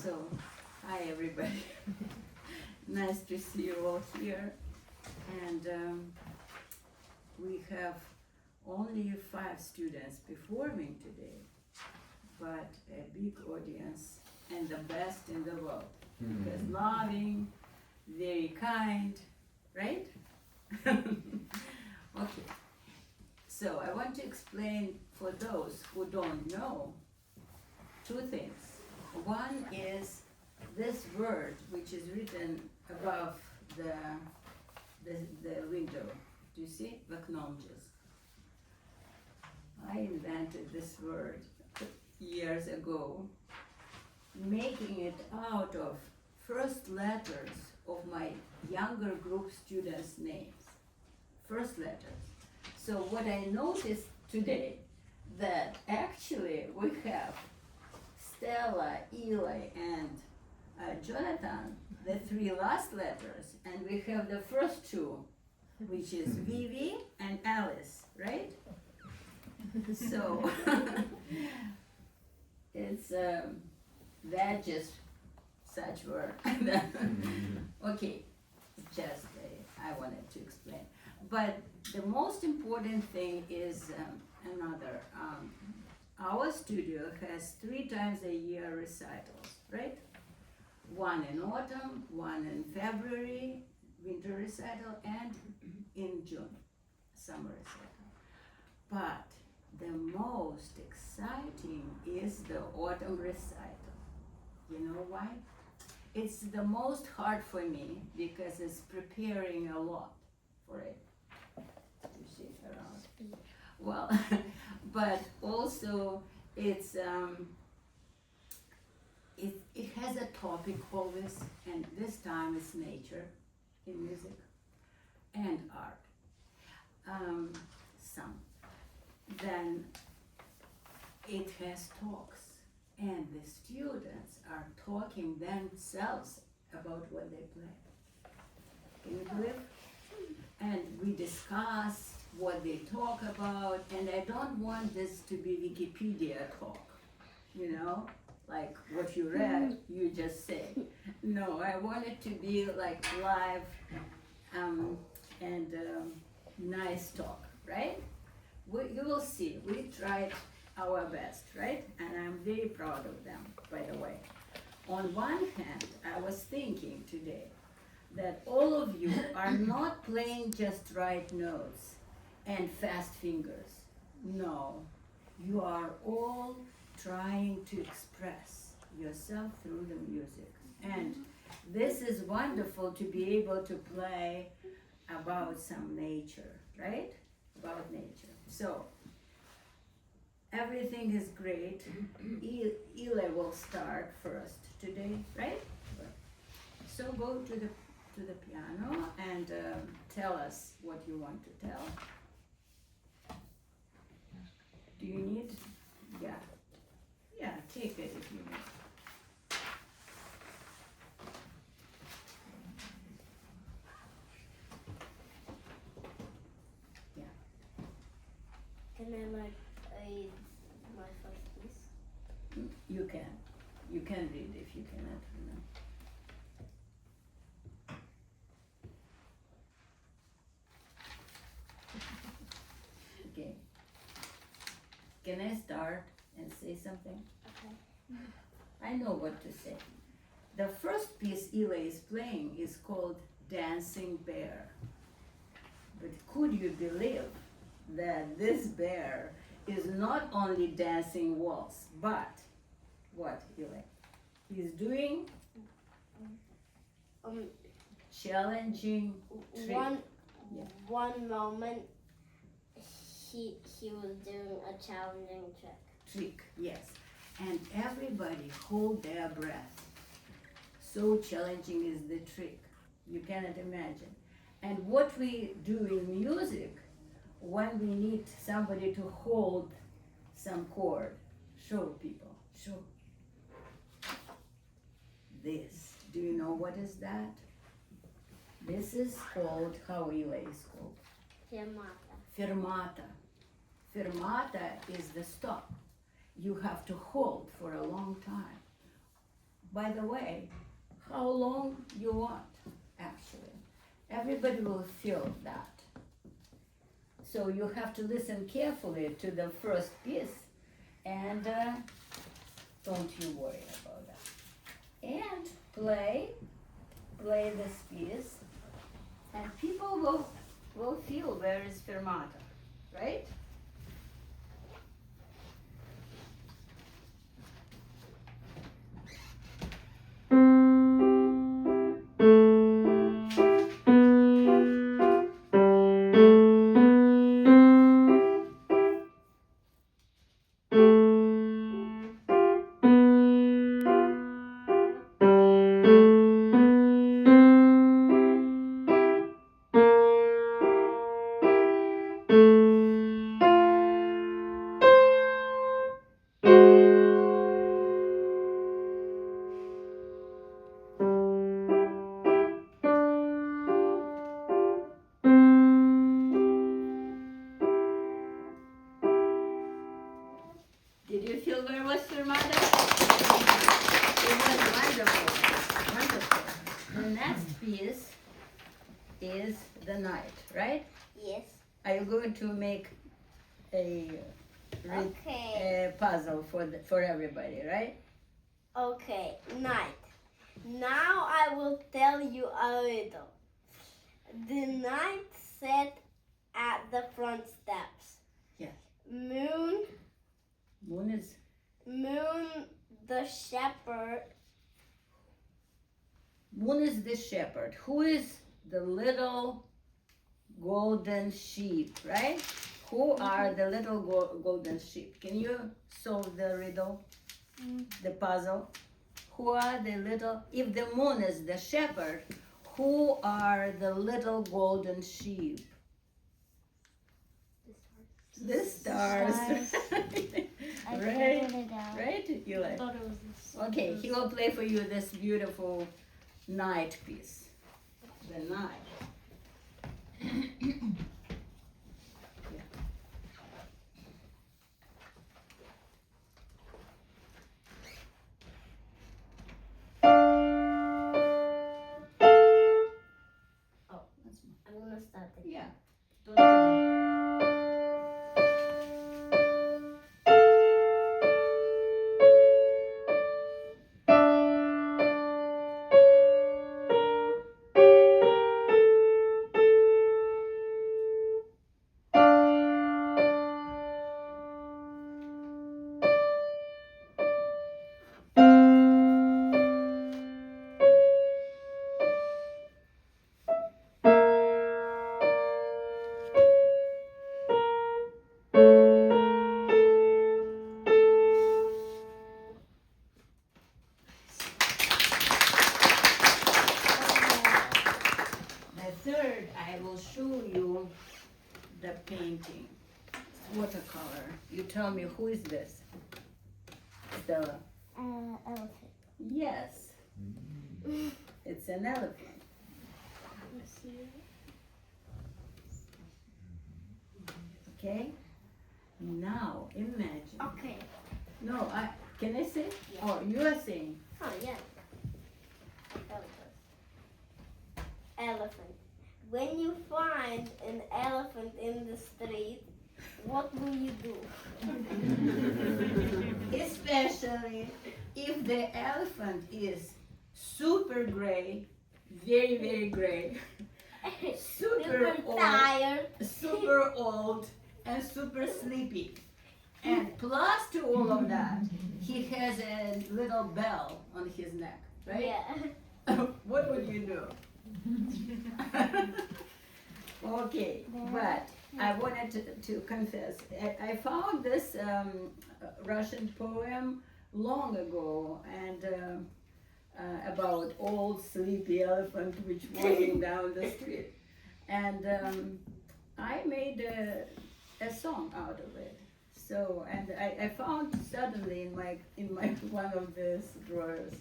So, hi everybody. Nice to see you all here. And we have only 5 students performing today, but a big audience and the best in the world. Because loving, very kind, right? Okay. So I want to explain for those who don't know 2 things. One is this word, which is written above the window. Do you see? Vaknomjes. I invented this word years ago, making it out of first letters of my younger group students' names. First letters. So what I noticed today, that actually we have Stella, Eli, and Jonathan, the 3 last letters, and we have the first 2, which is Vivi and Alice, right? So it's that just such word. Okay, just I wanted to explain. But the most important thing is another. Our studio has 3 times a year recitals, right? One in autumn, one in February, winter recital, and in June, summer recital. But the most exciting is the autumn recital. You know why? It's the most hard for me because it's preparing a lot for it. You see around. Well, but also it's it has a topic always, and this time it's nature in music and art. Some. Then it has talks, and the students are talking themselves about what they play. Can you believe? And we discuss what they talk about, and I don't want this to be Wikipedia talk, you know, like what you read, you just say. No, I want it to be like live and nice talk, right? You will see, we tried our best, right? And I'm very proud of them, by the way. On one hand, I was thinking today that all of you are not playing just right notes and fast fingers. No, you are all trying to express yourself through the music. And this is wonderful to be able to play about some nature, right? About nature. So, everything is great. Eli will start first today, right? So go to the piano and tell us what you want to tell. Do you need? Yeah. Yeah, take it if you need. Yeah. Can I my first piece? You can. You can read if you cannot remember. Okay. Can I start and say something? Okay. I know what to say. The first piece Eli is playing is called Dancing Bear. But could you believe that this bear is not only dancing waltz, but what, Eli? He's doing challenging trick. Yeah. One moment he was doing a challenging Trick, yes. And everybody hold their breath. So challenging is the trick. You cannot imagine. And what we do in music, when we need somebody to hold some chord, show people, show. This, do you know what is that? This is called, how Eli is called? Fermata. Fermata. Fermata is the stop. You have to hold for a long time. by the way, how long you want, actually. Everybody will feel that. So you have to listen carefully to the first piece, and don't you worry about that. And play this piece, and people will feel where is fermata, right? Did you feel where was fermata? It was wonderful, wonderful. The next piece is the night, right? Yes. Are you going to make a Okay. puzzle for everybody, right? Okay. Night. Now I will tell you a riddle. The night sat at the front steps. Yes. Moon Moon the shepherd. is the shepherd. Who is the little golden sheep, right? Who are the little golden sheep? Can you solve the riddle, the puzzle? Who are the little, if the moon is the shepherd, who are the little golden sheep? The stars. I Right, figured it out. right, Eli? I thought it was this. Okay, he will play for you this beautiful night piece. The night. I'm gonna start it. Yeah. Don't jump. The third, I will show you the painting. It's watercolor. You tell me, who is this? Stella. Elephant. Yes, it's an elephant. Okay? Now imagine. Okay. No, can I say? Yeah. Oh, you are saying. Oh yeah. Elephant. When you find an elephant in the street, what will you do? Especially if the elephant is super gray, very, very gray, super old, tired. super old, and super sleepy. And plus to all of that, he has a little bell on his neck, right? Yeah. What would you do? Okay, but I wanted to confess. I found this Russian poem long ago, and about old sleepy elephant which walking down the street, and I made a song out of it. So, and I found suddenly in my one of these drawers.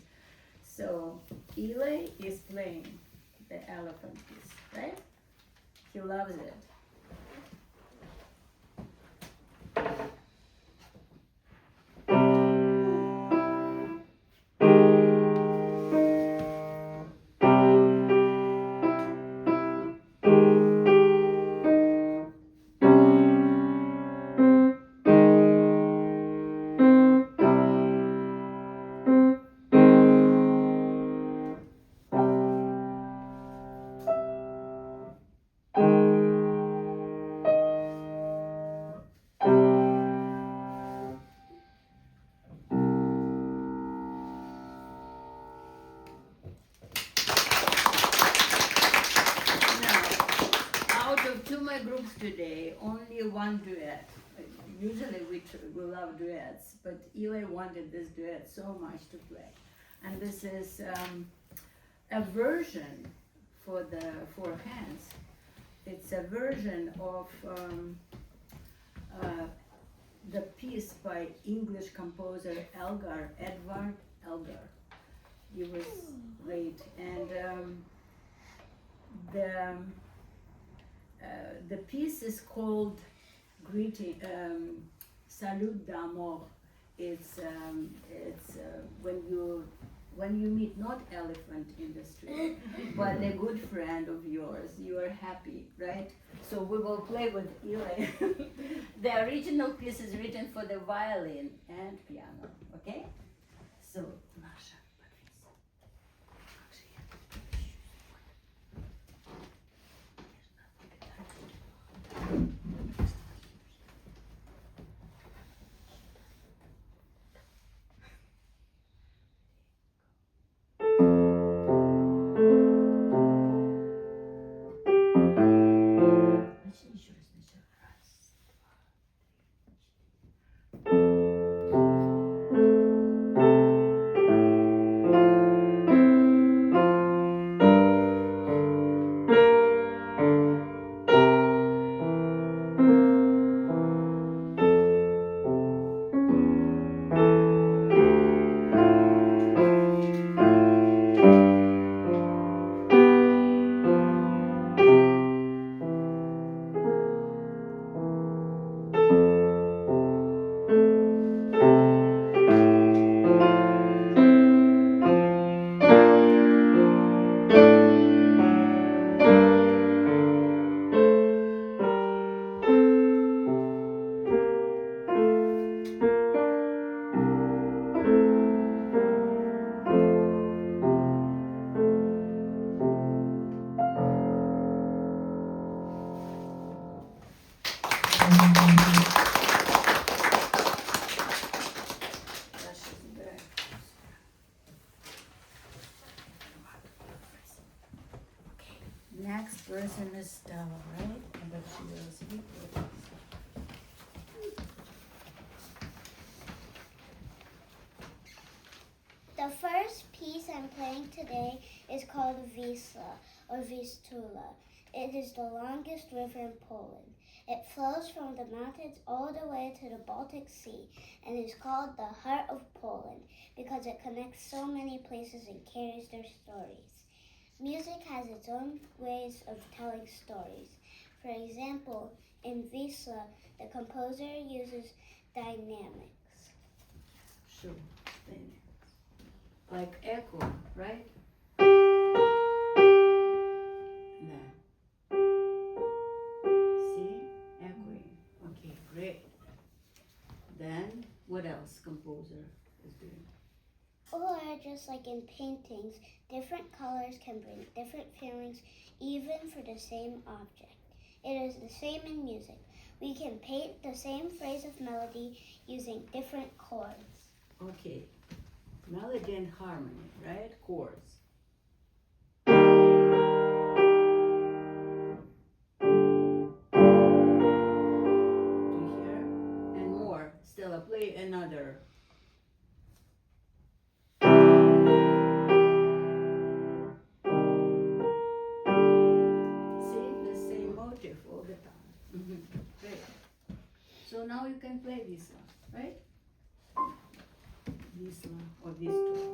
So Eli is playing the elephant piece, right? He loves it. piano groups today, only one duet. Usually we love duets, but Eli wanted this duet so much to play. And this is a version for the four hands. It's a version of the piece by English composer Edward Elgar. He was great, and the piece is called Greeting, Salut d'amour. It's when you meet not elephant in the street, but a good friend of yours, you are happy, right? So we will play with Eli. The original piece is written for the violin and piano, okay? So, Masha, next person is Stella, right? But she will speak with us. The first piece I'm playing today is called Wisla or Vistula. It is the longest river in Poland. It flows from the mountains all the way to the Baltic Sea and is called the heart of Poland because it connects so many places and carries their stories. Music has its own ways of telling stories. For example, in Wisla, the composer uses dynamics. Sure, dynamics. Like echo, right? There. See? Echoing. Okay, great. Then, what else composer is doing? Or just like in paintings, different colors can bring different feelings even for the same object. It is the same in music. We can paint the same phrase of melody using different chords. Okay, melody and harmony, right? Chords. Do you hear? And more. Stella, play another. See, the same motif all the time. Great. So now you can play this one, right? This one or these two.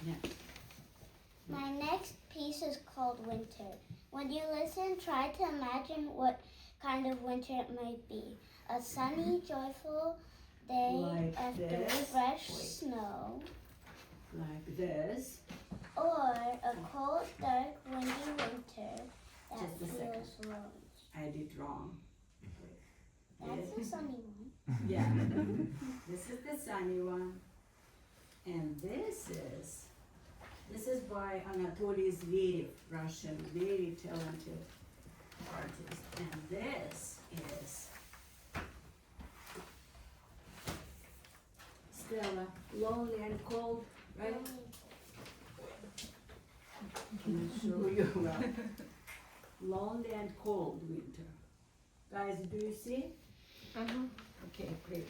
Yeah. My next piece is called Winter. When you listen, try to imagine what kind of winter it might be. A sunny, joyful day Like after this. fresh Wait. snow. Like this. Or a cold, dark, windy winter that Just a feels second. lonely. I did wrong. That's the sunny one. Yeah. This is the sunny one. And this is by Anatoly Zverev, Russian, very talented artist. And this is Stella, Lonely and Cold, right? Can I show you? Well, Lonely and Cold Winter. Guys, do you see? Okay, great.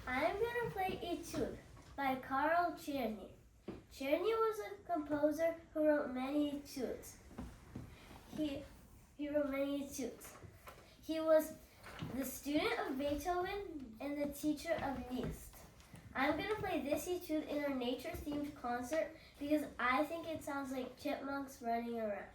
I'm gonna play Etude by Karl Czerny. Czerny was a composer who wrote many etudes. He wrote many etudes. He was the student of Beethoven and the teacher of Liszt. I'm gonna play this etude in our nature-themed concert because I think it sounds like chipmunks running around.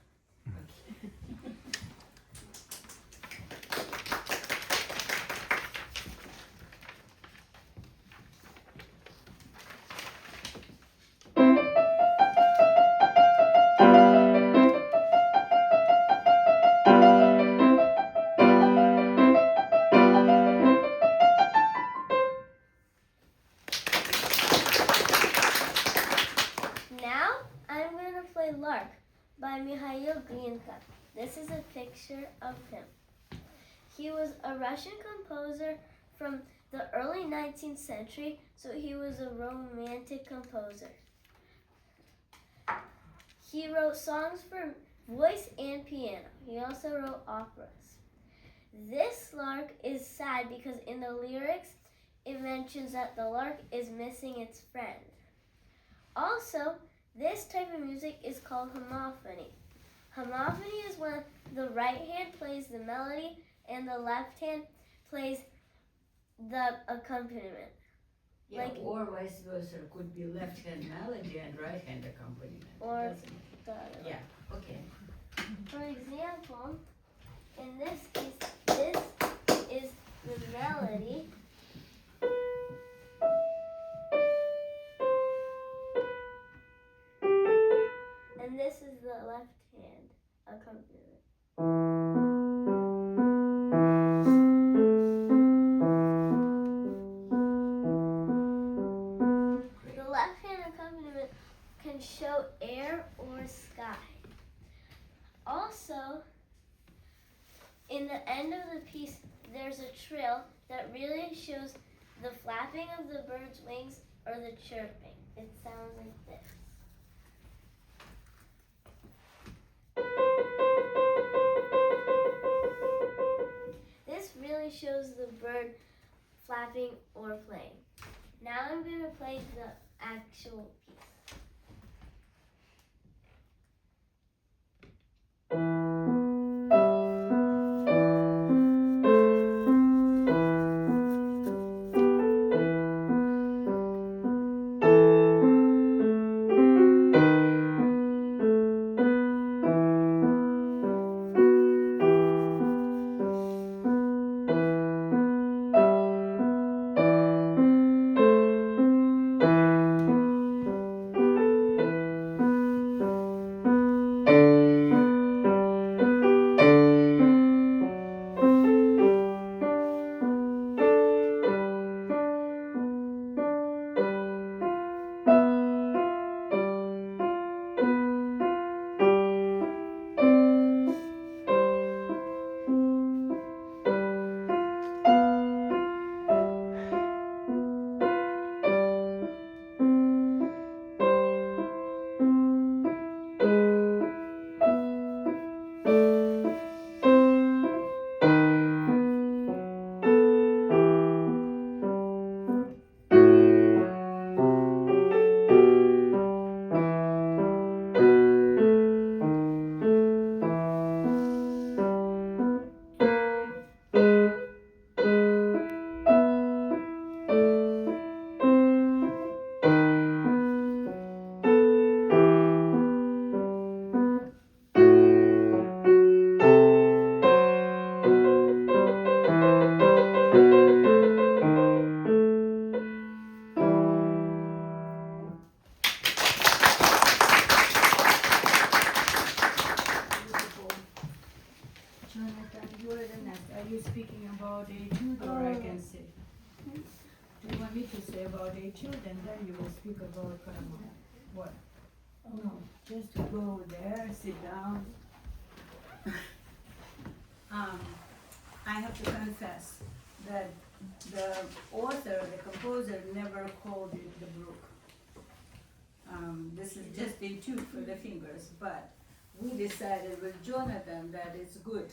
Now I'm going to play Lark by Mikhail Glinka. This is a picture of him. He was a Russian composer from the early 19th century, so he was a romantic composer. He wrote songs for voice and piano. He also wrote operas. This lark is sad because in the lyrics it mentions that the lark is missing its friend. Also, this type of music is called homophony. Homophony is when the right hand plays the melody and the left hand plays the accompaniment. Yeah, Like- or vice versa, could be left hand melody and right hand accompaniment. Or doesn't it? the other way. Yeah, okay. For example, in this case, this is the melody. And this is the left hand accompaniment. Great. The left hand accompaniment can show air or sky. Also, in the end of the piece, there's a trill that really shows the flapping of the bird's wings or the chirping. It sounds like this. This really shows the bird flapping or playing. Now I'm going to play the actual piece. me to say about etude, and then you will speak about Karamana. What? No, just go there, sit down. I have to confess that the author, the composer, never called it the brook. This is just etude for the fingers, but we decided with Jonathan that it's good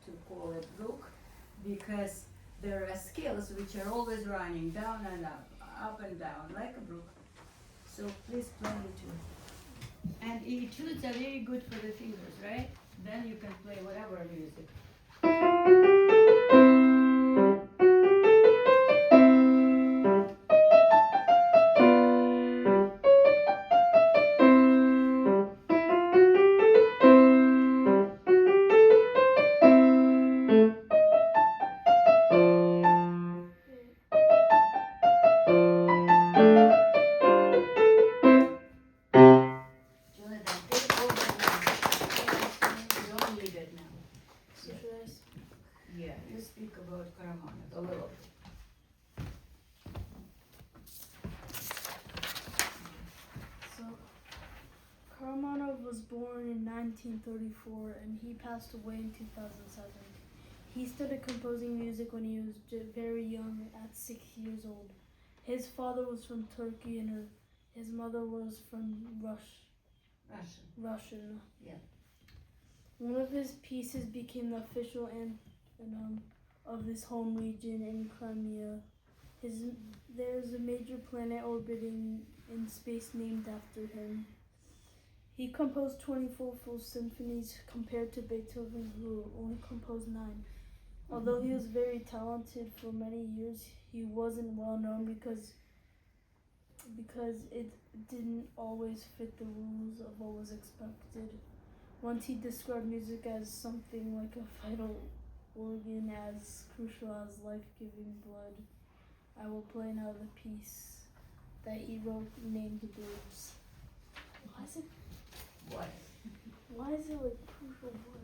to call it brook because there are scales which are always running down and up and down, like a brook. So please play etude. And etudes are very good for the fingers, right? Then you can play whatever music. Jonathan, take over now. You don't need it now. So should I Yeah, you speak about Karamanov a little. So, Karamanov was born in 1934 and he passed away in 2007. He started composing music when he was very young, at 6 years old. His father was from Turkey and his mother was from Russian. Yeah. One of his pieces became the official anthem of his home region in Crimea. There's a major planet orbiting in space named after him. He composed 24 full symphonies compared to Beethoven, who only composed 9. Although he was very talented for many years, he wasn't well known because it didn't always fit the rules of what was expected. Once he described music as something like a vital organ, as crucial as life-giving blood. I will play now the piece that he wrote named Birds. What? Why is it like crucial blood?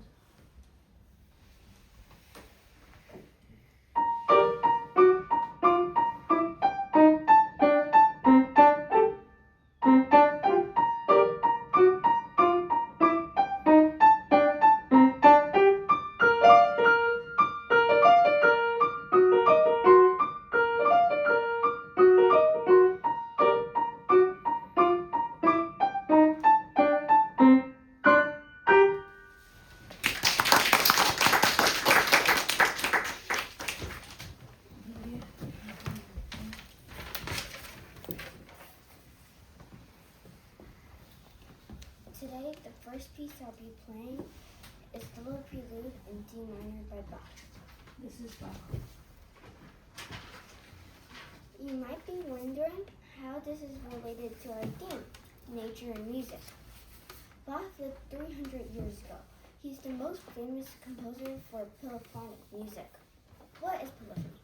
Today, the first piece I'll be playing is the Little Prelude in D minor by Bach. This is Bach. You might be wondering how this is related to our theme, nature and music. Bach lived 300 years ago. He's the most famous composer for polyphonic music. What is polyphony?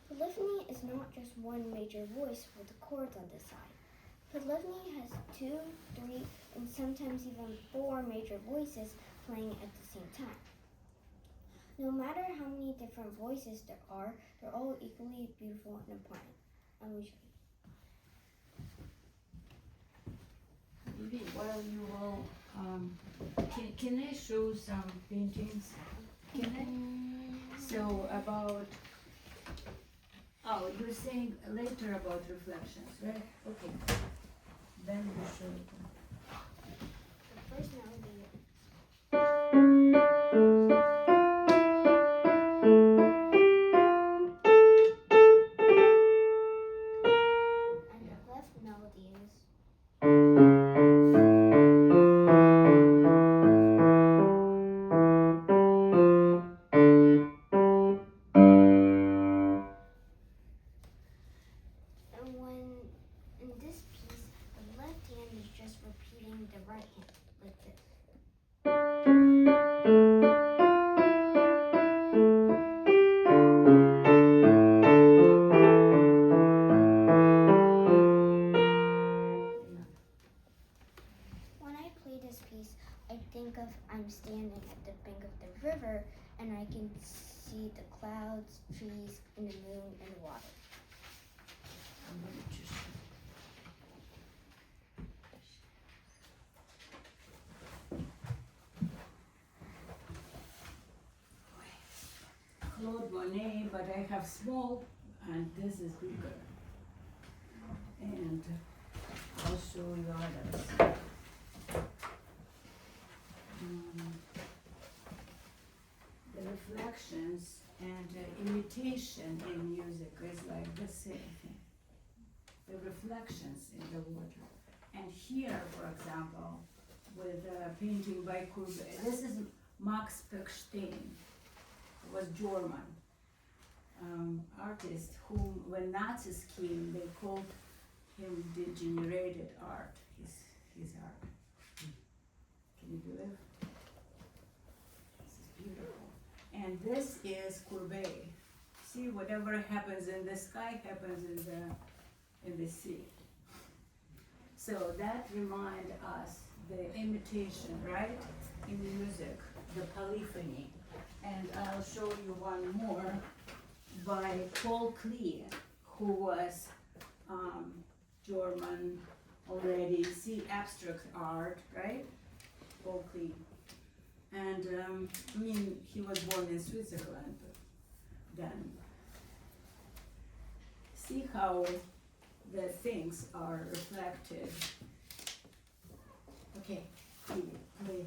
Polyphony is not just one major voice with the chords on this side. Polyphony has 2, 3, and sometimes even 4 major voices playing at the same time. No matter how many different voices there are, they're all equally beautiful and important. Let me show you. Maybe while you all, can I show some paintings? Can I? So about, you're saying later about reflections, right? Okay. Then you show it. The first melody and the left melody is and when in this piece the left hand is just repeating the right hand like this. When I play this piece, I think of I'm standing at the bank of the river and I can see the clouds, trees, and the moon and water. but I have small, and this is bigger. And I'll show you others. The reflections and imitation in music is like the same thing. The reflections in the water. And here, for example, with a painting by Courbet, this is Max Pechstein, was German artist whom, when Nazis came, they called him degenerated art, his art. Can you do it? This is beautiful. And this is Courbet. See, whatever happens in the sky happens in the sea. So that reminds us the imitation, right? In music, the polyphony. And I'll show you one more by Paul Klee, who was German already. See, abstract art, right? Paul Klee. And I mean, he was born in Switzerland, but then see how the things are reflected. Okay, play.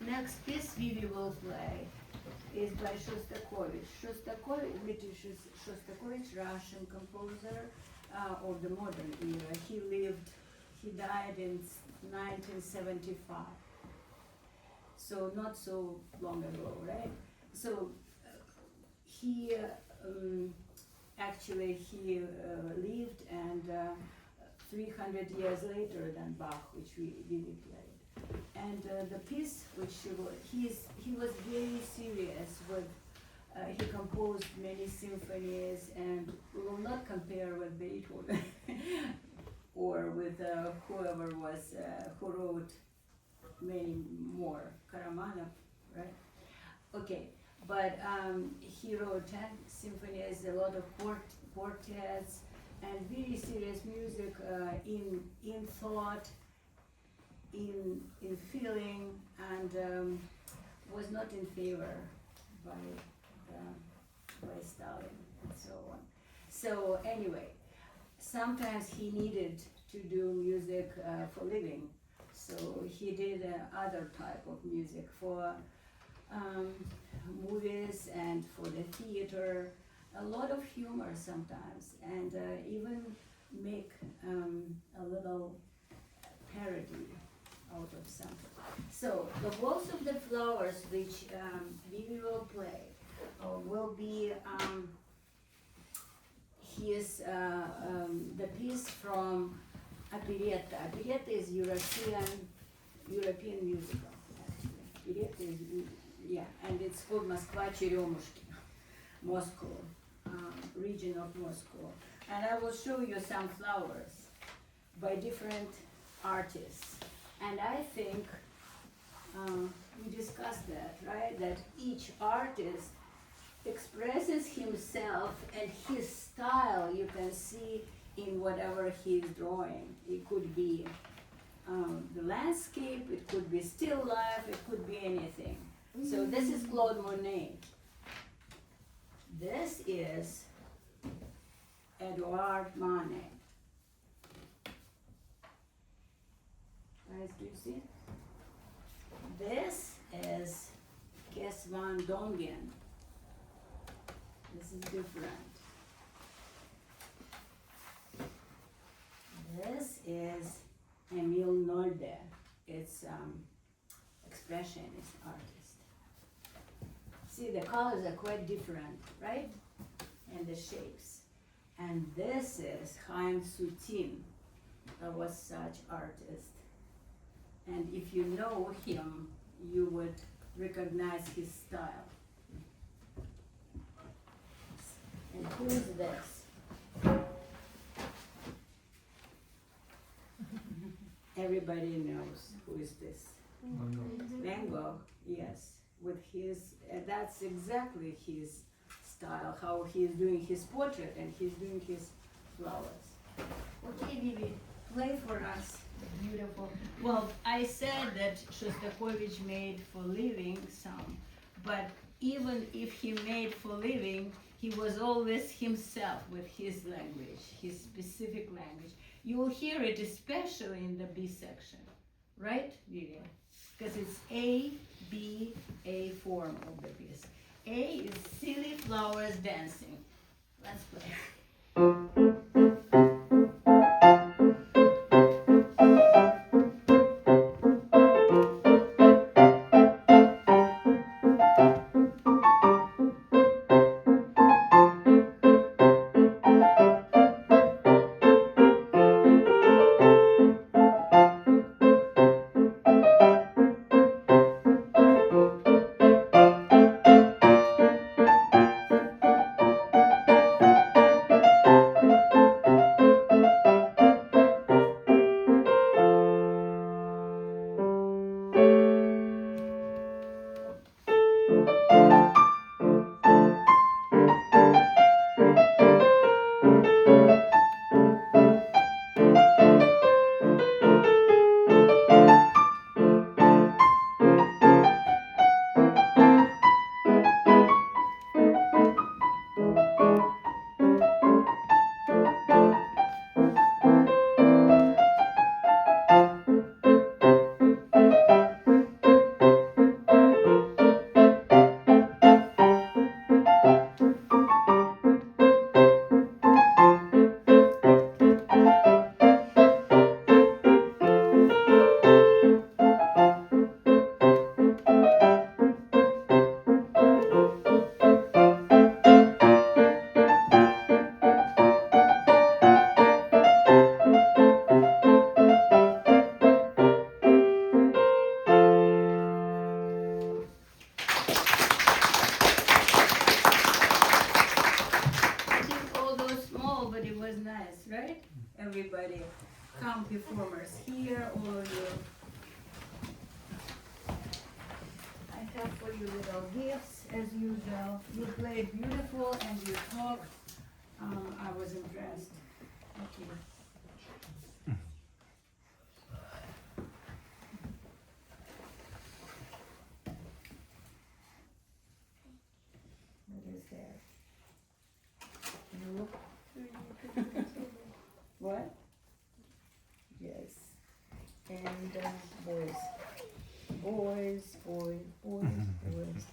Next piece we will play is by Shostakovich. Shostakovich, Russian composer of the modern era. He died in 1975. So not so long ago, right? So he actually lived and 300 years later than Bach, which we really played. And the piece which he was very serious with, he composed many symphonies, and we will not compare with Beethoven or with whoever was, who wrote many more, Karamanov, right? Okay, but he wrote 10 symphonies, a lot of quartets, and very serious music in thought, in feeling, and was not in favor by Stalin and so on. So anyway, sometimes he needed to do music for living, so he did other type of music for movies and for the theater, a lot of humor sometimes, and even make a little parody out of something. So the Waltz of the Flowers, which we will play, will be the piece from operetta. Operetta is European musical, actually. Operetta is Yeah, and it's called Moskva Черемушки, Moscow, region of Moscow. And I will show you some flowers by different artists. And I think we discussed that, right? That each artist expresses himself and his style you can see in whatever he's drawing. It could be the landscape, it could be still life, it could be anything. So this is Claude Monet. This is Edouard Manet. Guys, do you see? This is Kes van Dongen. This is different. This is Emile Nolde. It's expressionist artist. See, the colors are quite different, right? And the shapes. And this is Chaim Soutine. That was such artist. And if you know him, you would recognize his style. And who's this? Everybody knows who is this. Van Gogh, yes. With his, that's exactly his style, how he's doing his portrait and he's doing his flowers. Okay, Vivi, play for us. Beautiful. Well, I said that Shostakovich made for living some, but even if he made for living, he was always himself with his language, his specific language. You will hear it especially in the B section, right, Vivian? Because it's A, B, A form of the piece. A is silly flowers dancing. Let's play. Right? Everybody, come performers here, all of you. I have for you little gifts as usual. You played beautiful and you talked. I was impressed. Okay. What is that? You? What? Yes. And boys. Boys, boys, boys, boys.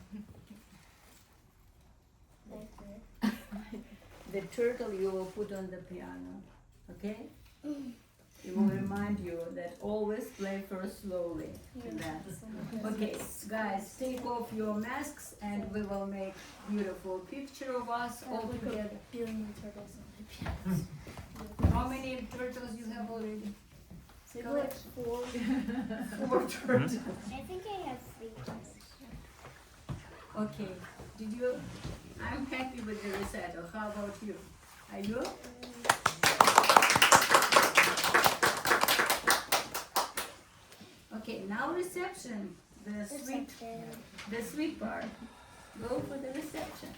The turtle you will put on the piano, okay? It will remind you that always play first slowly. Okay, guys, take off your masks and we will make beautiful picture of us all together. Billion turtles on the piano. How many turtles you have already? Like 4. 4 turtles. I think I have 3 turtles. Okay, did you, I'm happy with the recital, how about you? Are you? Okay, now reception, the sweet part. Go for the reception.